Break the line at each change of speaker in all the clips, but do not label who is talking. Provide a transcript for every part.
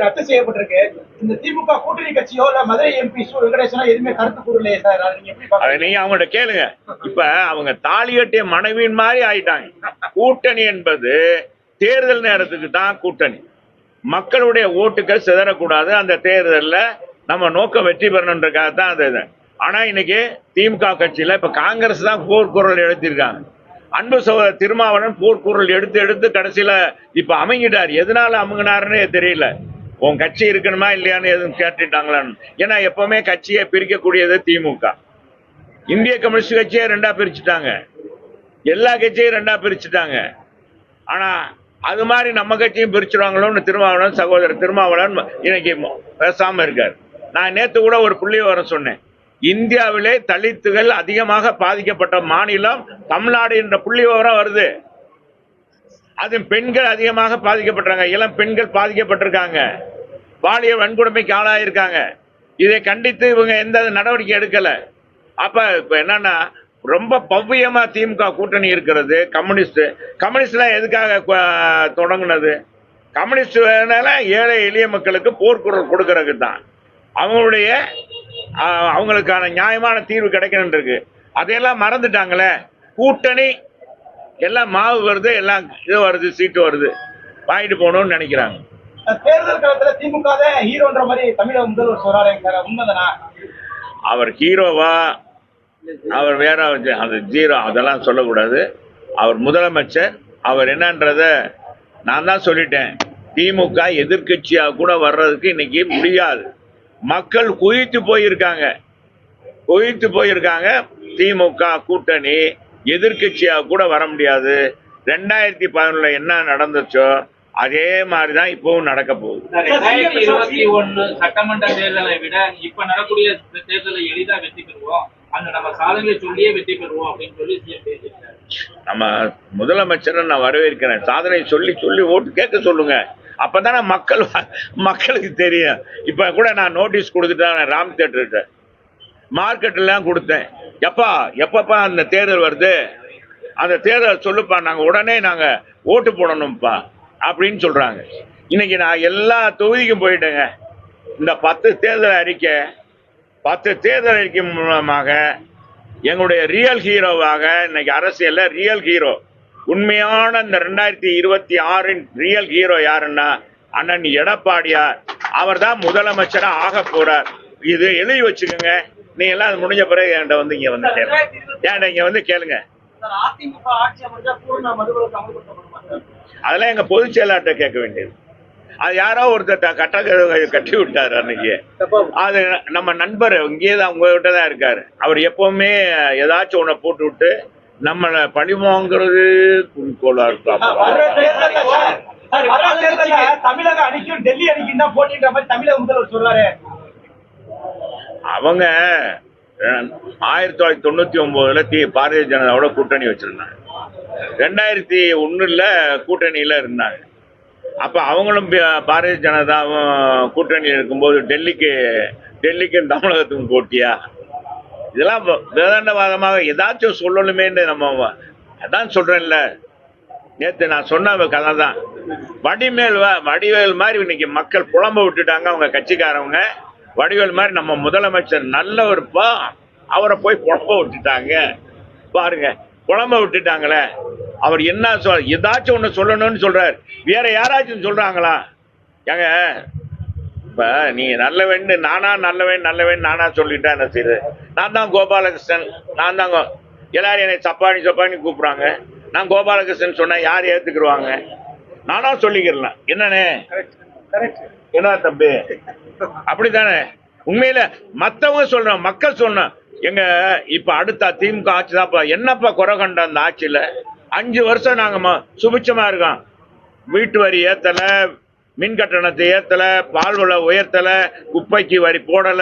ரத்து செய்யப்பட்டிருக்கு. இந்த திமுக கூட்டணி கட்சியோ இல்ல மதுரை எம்பி சு வெங்கடேசனோ எதுவுமே கருத்து கூறலையே சார். அதை நீங்க எப்படி பாக்குறீங்க?
நீங்க அவங்கள்ட்ட கேளுங்க. இப்ப அவங்க தாலி கட்டிய மனைவியின் மாதிரி ஆயிட்டாங்க. கூட்டணி என்பது தேர்தல் நேரத்துக்கு தான் கூட்டணி. மக்களுடைய ஓட்டுகள் சிதறக்கூடாது. அந்த தேர்தலில் நம்ம நோக்கம் வெற்றி பெறணுன்றக்காக தான் அது. ஆனா இன்னைக்கு திமுக கட்சியில இப்ப காங்கிரஸ் தான் போர்க்குரல் எழுத்திருக்காங்க. அன்பு சகோதரர் திருமாவளவன் போர்க்குரல் எடுத்து எடுத்து கடைசியில இப்ப அமைங்கிட்டார். எதனால அமுங்கினாருன்னு தெரியல. உன் கட்சி இருக்கணுமா இல்லையான்னு எதுவும் கேட்டுட்டாங்களான்னு. ஏன்னா எப்பவுமே கட்சியை பிரிக்கக்கூடியது திமுக. இந்திய கம்யூனிஸ்ட் கட்சியை ரெண்டா பிரிச்சுட்டாங்க, எல்லா கட்சியும் ரெண்டா பிரிச்சுட்டாங்க. ஆனா அது மாதிரி நம்ம கட்சியும் பிரிச்சுடுவாங்களோன்னு திருமாவளவன் சகோதரர் திருமாவளவன் இன்னைக்கு பேசாம இருக்காரு. நான் நேத்து கூட ஒரு புள்ளி விவரம் சொன்னேன். இந்தியாவிலே தலித்துகள் அதிகமாக பாதிக்கப்பட்ட மாநிலம் தமிழ்நாடு என்ற புள்ளி விவரம் வருது. அது பெண்கள் அதிகமாக பாதிக்கப்பட்டாங்க. இளம் பெண்கள் பாதிக்கப்பட்டிருக்காங்க, பாலியல் வன்கொடுமைக்கு ஆளாயிருக்காங்க. இதை கண்டித்து இவங்க எந்த நடவடிக்கை எடுக்கல. அப்ப இப்ப என்னன்னா ரொம்ப பவ்யமா திமுக கூட்டணி இருக்கிறது. கம்யூனிஸ்ட்லாம் எதுக்காக தொடங்குனது? கம்யூனிஸ்ட் ஏழை எளிய மக்களுக்கு போர்க்குரல் கொடுக்கறதுக்கு தான். அவங்களுக்கான நியாயமான தீர்வு கிடைக்கணும் இருக்கு. அதையெல்லாம் மறந்துட்டாங்களே. கூட்டணி எல்லாம் மாவு வருது, எல்லாம் இது வருது, சீட்டு வருது, வாங்கிட்டு போகணும்னு நினைக்கிறாங்க.
தேர்தல் காலத்துல திமுக ஹீரோன்ற மாதிரி தமிழக முதல்வர் சொல்றாரு, உண்மைதானா?
அவர் ஹீரோவா அவர் வேற அது ஜீரோ அதெல்லாம் சொல்லக்கூடாது. அவர் முதலமைச்சர். அவர் என்னன்றத நான் தான் சொல்லிட்டேன். திமுக எதிர்கட்சியா கூட வர்றதுக்கு இன்னைக்கு முடியாது. மக்கள் குவித்து போயிருக்காங்க. திமுக கூட்டணி எதிர்கட்சியா கூட வர முடியாது. 2011 என்ன நடந்துச்சோ அதே மாதிரிதான் இப்பவும் நடக்க போகுது.
2021 சட்டமன்ற தேர்தலை விட இப்ப நடக்கூடிய தேர்தலை எளிதா வெற்றி பெறுவோம், அங்க நம்ம சாதனையை சொல்லியே வெற்றி பெறுவோம் அப்படின்னு சொல்லி சிஎம் பேசியிருக்காரு.
நம்ம முதலமைச்சரை நான் வரவேற்கிறேன். சாதனை சொல்லி சொல்லி ஓட்டு கேட்க சொல்லுங்க. அப்பதானே மக்களுக்கு தெரியும். இப்ப கூட நான் நோட்டீஸ் கொடுத்துட்டேன் ராம் தியேட்டர்கிட்ட, மார்க்கெட்லாம் கொடுத்தேன். எப்பப்பா அந்த தேர்தல் வருது, அந்த தேர்தல் சொல்லுப்பா, நாங்க உடனே நாங்க ஓட்டு போடணும்ப்பா அப்படின்னு சொல்றாங்க. இன்னைக்கு நான் எல்லா தொகுதிக்கும் போயிட்டேங்க. இந்த 10 தேர்தல் அறிக்கை மூலமாக எங்களுடைய ரியல் ஹீரோவாக இன்னைக்கு அரசியல்ல ரியல் ஹீரோ, உண்மையான இந்த 2026 ரியல் ஹீரோ யாருன்னா அண்ணன் எடப்பாடியார். அவர் தான் முதலமைச்சரா ஆக போறார். இது எழுதி வச்சுக்கோங்க. நீங்க எல்லாம் அது முடிஞ்ச பிறகு என்கிட்ட வந்து இங்க வந்து கேளுங்க. அதெல்லாம் எங்க பொதுச் செயலாளர்கிட்ட கேட்க வேண்டியது. அது யாரோ ஒருத்தர் கட்டி விட்டாரு அன்னைக்கு. அது நம்ம நண்பர் இங்கேதான் உங்ககிட்ட தான் இருக்காரு. அவர் எப்பவுமே ஏதாச்சும் ஒன்ன போட்டு விட்டு நம்மளை பழி வாங்குறது குறிக்கோளா இருக்கா.
தமிழக அணிக்கும் டெல்லி அணிக்கும் தான் போட்டின்ற மாதிரி தமிழக முதல்வர் சொல்றாரு.
அவங்க 1999 பாரதிய ஜனதாவோட கூட்டணி வச்சிருந்தாங்க. 2001 கூட்டணியில இருந்தாங்க. அப்ப அவங்களும் பாரதிய ஜனதாவும் கூட்டணியில் இருக்கும்போது டெல்லிக்கும் தமிழகத்துக்கும் போட்டியா? இதெல்லாம் வேதாந்தவாதமாக ஏதாச்சும் சொல்லணுமேன்னு நம்ம அதான் சொல்றேன்ல. நேற்று நான் சொன்ன கதை தான். வடிவேல் மாதிரி இன்னைக்கு மக்கள் புலம்ப விட்டுட்டாங்க. அவங்க கட்சிக்காரவங்க வடிவேல் மாதிரி நம்ம முதலமைச்சர் நல்லவருப்பா, அவரை போய் புலம்ப விட்டுட்டாங்க. பாருங்க, புலம்ப விட்டுட்டாங்களே. அவர் என்ன ஏதாச்சும் ஒண்ணு சொல்லணும்னு சொல்றாரு. வேற யாராச்சும் சொல்றாங்களா? ஏங்க, இப்ப நீங்க நல்லவன் நானா சொல்லிட்டா என்ன செய்யுது? நான் தான் கோபாலகிருஷ்ணன், நான் தாங்க. எல்லாரும் என்னை சப்பானி கூப்பிடுறாங்க. நான் கோபாலகிருஷ்ணன் சொன்னா யார் ஏத்துக்குருவாங்க? நானா சொல்லிக்கிறேன். என்னன்னு என்ன தம்பி? அப்படித்தானே? உண்மையில மத்தவங்க சொல்றோம், மக்கள் சொல்றோம். எங்க இப்ப அடுத்த திமுக ஆட்சி தான். என்னப்பா குறை கண்ட அந்த ஆட்சியில? 5 வருஷம் நாங்க சுபிச்சமா இருக்கோம். வீட்டு வரி ஏத்தல, மின் கட்டணத்தை ஏத்தல, பால் விலை உயர்த்தல, குப்பைக்கு வரி போடல.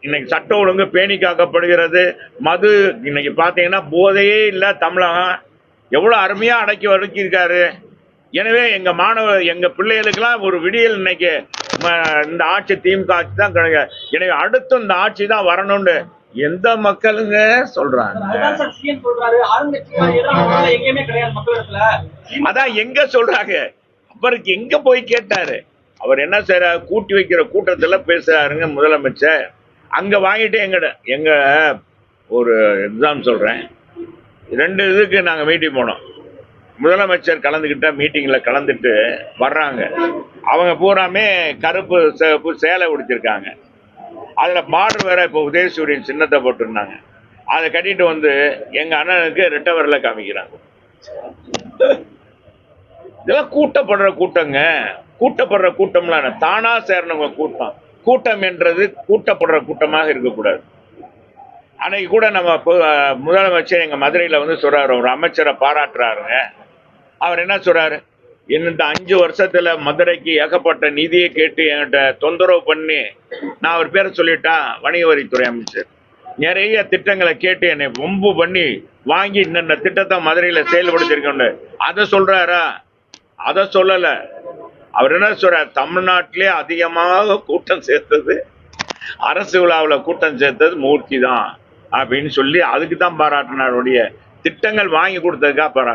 இன்னைக்கு சட்ட ஒழுங்கு பேணி காக்கப்படுகிறது. மது இன்னைக்கு பாத்தீங்கன்னா போதையே இல்ல. தமிழகம் எவ்வளவு அருமையா அடக்கி இருக்காரு. எனவே எங்க பிள்ளைகளுக்கெல்லாம் ஒரு விடியல் இன்னைக்கு இந்த ஆட்சி திமுக ஆட்சி தான் கிடையாது. எனவே அடுத்து இந்த ஆட்சி தான் வரணும்னு எந்த மக்களுங்க சொல்றாங்க? அதான் எங்க சொல்றாங்க? அவருக்கு எங்க போய் கேட்டாரு? அவர் என்ன செய்யறாரு, கூட்டி வைக்கிற கூட்டத்துல பேசுறாருங்க முதலமைச்சர். அங்க வாங்கிட்டு எங்க ஒரு எக்ஸாம் சொல்றேன், 2 இதுக்கு நாங்க மீட்டிங் போனோம். முதலமைச்சர் கலந்துக்கிட்ட மீட்டிங்ல கலந்துட்டு வர்றாங்க. அவங்க பூராமே கருப்பு சிவப்பு சேலை உடுத்திருக்காங்க. அதுல பார்டர் வேற இப்போ உதயசூரியன் சின்னத்தை போட்டிருந்தாங்க. அதை கட்டிட்டு வந்து எங்க அண்ணனுக்கு ரெட்டை விரல காமிக்கிறாங்க. இதெல்லாம் கூட்டப்படுற கூட்டங்க. கூட்டப்படுற கூட்டம்லாம் என்ன? தானா சேரணுங்க கூட்டம். கூட்டம் என்றது கூட்டப்படுற கூட்டமாக இருக்கக்கூடாது. அன்னைக்கு கூட நம்ம முதலமைச்சர் எங்க மதுரையில வந்து சொல்றாரு, ஒரு அமைச்சரை பாராட்டுறாருங்க. அவர் என்ன சொல்றாரு, இந்த 5 வருஷத்துல மதுரைக்கு ஏகப்பட்ட நிதியை கேட்டு என்கிட்ட தொந்தரவு பண்ணி, நான் அவர் பேரை சொல்லிட்டா, வணிக வரித்துறை அமைச்சர், நிறைய திட்டங்களை கேட்டு என்னை வம்பு பண்ணி வாங்கி இந்த திட்டத்தை மதுரையில செயல்படுத்திருக்கோன்னு அதை சொல்றாரா? அதை சொல்லல. அவர் என்ன சொல்றார், தமிழ்நாட்டிலே அதிகமாக கூட்டம் சேர்த்தது, அரசு விழாவில் கூட்டம் சேர்த்தது மூர்த்தி தான் அப்படின்னு சொல்லி அதுக்கு தான் பாராட்டினாருடைய திட்டங்கள் வாங்கி கொடுத்ததுக்காக பாராட்டு.